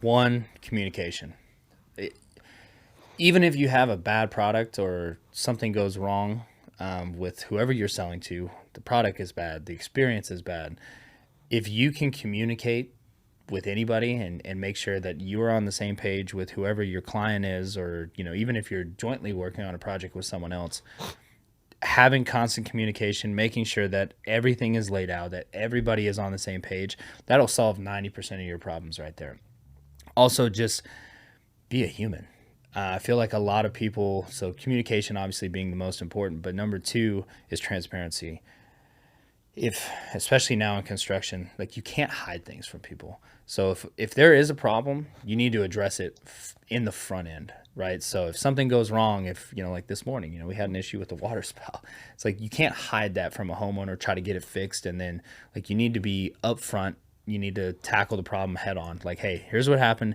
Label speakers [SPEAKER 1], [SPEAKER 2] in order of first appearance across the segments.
[SPEAKER 1] One, communication. Even if you have a bad product or something goes wrong with whoever you're selling to, the product is bad, the experience is bad. If you can communicate with anybody and make sure that you are on the same page with whoever your client is, or even if you're jointly working on a project with someone else, having constant communication, making sure that everything is laid out, that everybody is on the same page, that'll solve 90% of your problems right there. Also, just be a human. I feel like a lot of people, so communication obviously being the most important, but number two is transparency. Especially now in construction, like, you can't hide things from people. So if there is a problem, you need to address it in the front end, right? So if something goes wrong, if like this morning, we had an issue with the water spout. It's like, you can't hide that from a homeowner, try to get it fixed, and then, like, you need to be upfront. You need to tackle the problem head on. Like, hey, here's what happened.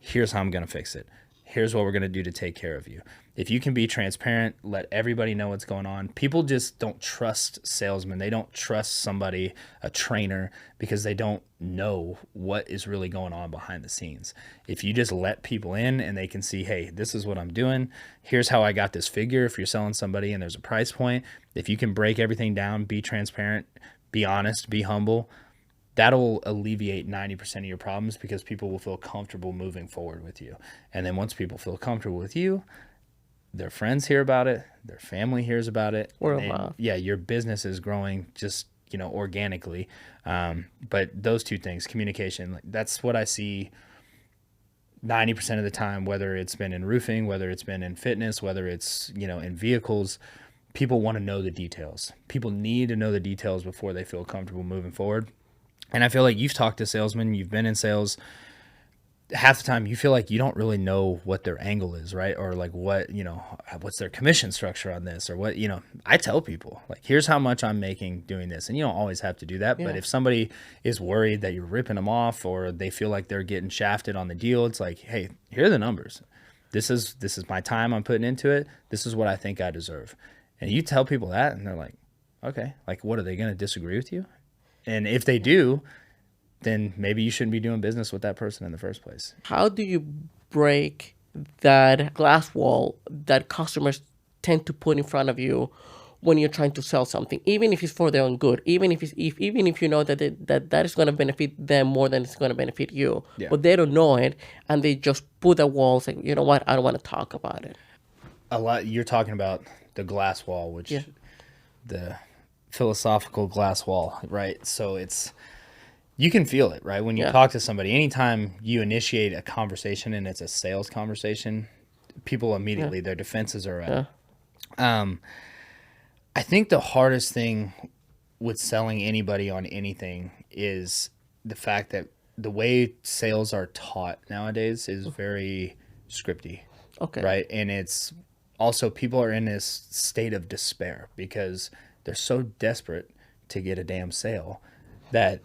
[SPEAKER 1] Here's how I'm going to fix it. Here's what we're going to do to take care of you. If you can be transparent, let everybody know what's going on. People just don't trust salesmen. They don't trust somebody, a trainer, because they don't know what is really going on behind the scenes. If you just let people in and they can see, hey, this is what I'm doing. Here's how I got this figure. If you're selling somebody and there's a price point, if you can break everything down, be transparent, be honest, be humble, that'll alleviate 90% of your problems, because people will feel comfortable moving forward with you. And then once people feel comfortable with you, their friends hear about it, their family hears about it. Yeah, your business is growing just, organically. But those two things, communication, that's what I see 90% of the time, whether it's been in roofing, whether it's been in fitness, whether it's, in vehicles. People want to know the details. People need to know the details before they feel comfortable moving forward. And I feel like you've talked to salesmen, you've been in sales. Half the time you feel like you don't really know what their angle is, right? Or like what's their commission structure on this, or what, I tell people, like, here's how much I'm making doing this. And you don't always have to do that. Yeah. But if somebody is worried that you're ripping them off, or they feel like they're getting shafted on the deal, it's like, hey, here are the numbers. This is my time I'm putting into it. This is what I think I deserve. And you tell people that, and they're like, okay, like, what, are they going to disagree with you? And if they do, then maybe you shouldn't be doing business with that person in the first place.
[SPEAKER 2] How do you break that glass wall that customers tend to put in front of you when you're trying to sell something, even if it's for their own good, even if you know that that is going to benefit them more than it's going to benefit you, yeah, but they don't know it, and they just put a wall saying, you know what, I don't want to talk about it.
[SPEAKER 1] A lot. You're talking about the glass wall, which, yeah, the philosophical glass wall, right? So you can feel it, right? When you, yeah, talk to somebody, anytime you initiate a conversation and it's a sales conversation, people immediately, yeah, their defenses are up. Yeah. I think the hardest thing with selling anybody on anything is the fact that the way sales are taught nowadays is very scripty. Okay. Right. And it's also, people are in this state of despair because they're so desperate to get a damn sale that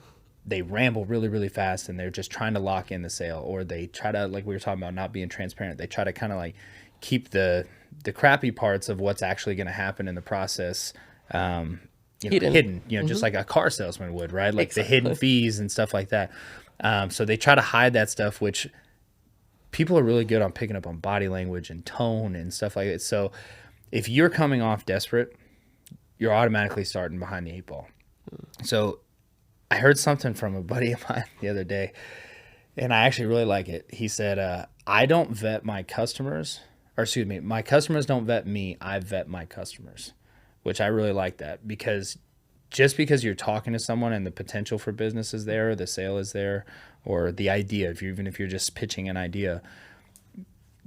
[SPEAKER 1] they ramble really, really fast, and they're just trying to lock in the sale, or they try to, like we were talking about, not being transparent. They try to kind of like keep the crappy parts of what's actually going to happen in the process hidden, mm-hmm, just like a car salesman would, right? Like, exactly, the hidden fees and stuff like that. So they try to hide that stuff, which people are really good on picking up on body language and tone and stuff like that. So if you're coming off desperate, you're automatically starting behind the eight ball. So I heard something from a buddy of mine the other day, and I actually really like it. He said, I don't vet my customers, or excuse me, my customers don't vet me, I vet my customers, which I really like that, because just because you're talking to someone and the potential for business is there, the sale is there, or the idea, even if you're just pitching an idea,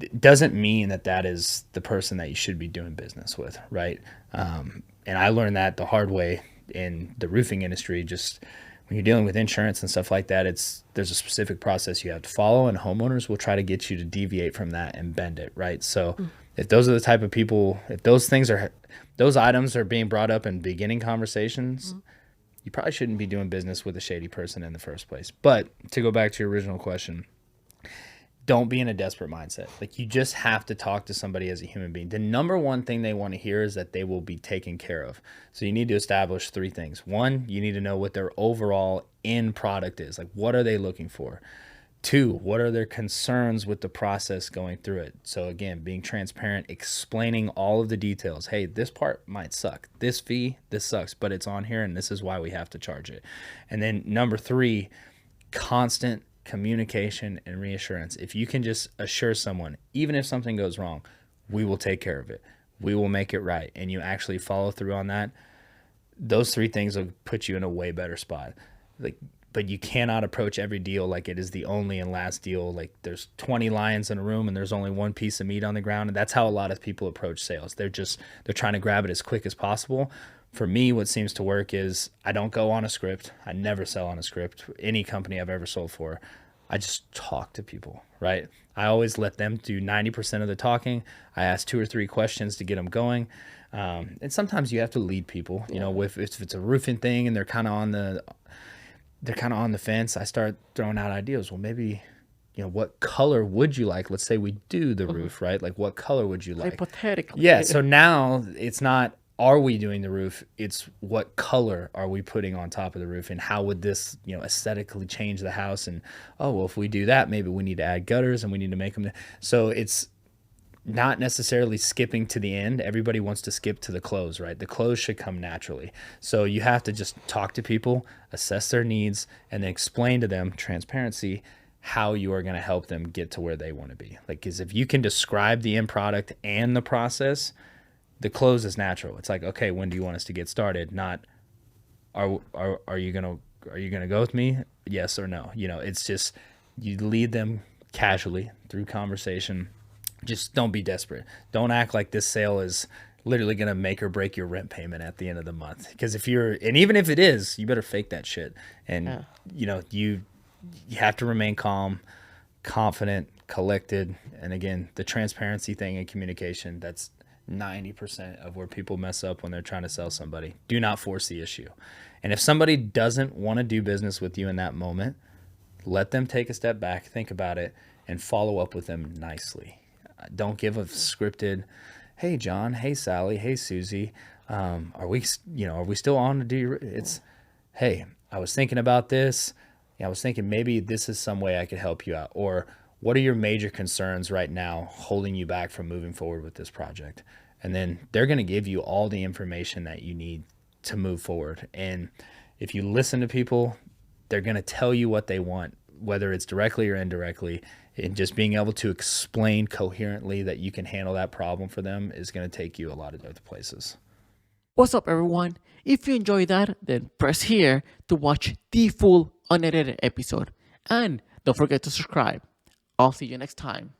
[SPEAKER 1] it doesn't mean that is the person that you should be doing business with, right? And I learned that the hard way in the roofing industry. Just when you're dealing with insurance and stuff like that, there's a specific process you have to follow, and homeowners will try to get you to deviate from that and bend it, right? So if those are the type of people, if those items are being brought up in beginning conversations, you probably shouldn't be doing business with a shady person in the first place. But to go back to your original question, don't be in a desperate mindset. Like, you just have to talk to somebody as a human being. The number one thing they want to hear is that they will be taken care of. So you need to establish three things. One, you need to know what their overall end product is. Like, what are they looking for? 2, what are their concerns with the process going through it? So again, being transparent, explaining all of the details. Hey, this part might suck. This fee, this sucks, but it's on here and this is why we have to charge it. And then number 3, constant communication and reassurance. If you can just assure someone, even if something goes wrong, we will take care of it. We will make it right. And you actually follow through on that. Those 3 things will put you in a way better spot. But you cannot approach every deal like it is the only and last deal. Like there's 20 lions in a room and there's only one piece of meat on the ground. And that's how a lot of people approach sales. They're trying to grab it as quick as possible. For me, what seems to work is I don't go on a script. I never sell on a script. Any company I've ever sold for, I just talk to people, right? I always let them do 90% of the talking. I ask 2 or 3 questions to get them going. And sometimes you have to lead people, you know, if it's a roofing thing and they're kind of on the fence, I start throwing out ideas. Well, maybe, you know, what color would you like? Let's say we do the roof, right? Like what color would you like?
[SPEAKER 2] Hypothetically.
[SPEAKER 1] Yeah. So now it's not, are we doing the roof? It's what color are we putting on top of the roof and how would this, you know, aesthetically change the house? And, oh, well, if we do that, maybe we need to add gutters and we need to make them. So it's not necessarily skipping to the end. Everybody wants to skip to the close, right? The close should come naturally. So you have to just talk to people, assess their needs, and then explain to them, transparency, how you are going to help them get to where they want to be. Like, because if you can describe the end product and the process, the close is natural. It's like, okay, when do you want us to get started? Not, are you gonna go with me? Yes or no. You know, it's just you lead them casually through conversation. Just don't be desperate. Don't act like this sale is literally going to make or break your rent payment at the end of the month. Because even if it is, you better fake that shit. And, you know, you have to remain calm, confident, collected. And again, the transparency thing and communication, that's 90% of where people mess up when they're trying to sell somebody. Do not force the issue. And if somebody doesn't want to do business with you in that moment, let them take a step back, think about it, and follow up with them nicely. Don't give a scripted, hey, John, hey, Sally, hey, Susie, are we still on to do? It's, hey, I was thinking about this. I was thinking maybe this is some way I could help you out. Or what are your major concerns right now holding you back from moving forward with this project? And then they're going to give you all the information that you need to move forward. And if you listen to people, they're going to tell you what they want, whether it's directly or indirectly. And just being able to explain coherently that you can handle that problem for them is going to take you a lot of other places.
[SPEAKER 2] What's up, everyone? If you enjoyed that, then press here to watch the full unedited episode. And don't forget to subscribe. I'll see you next time.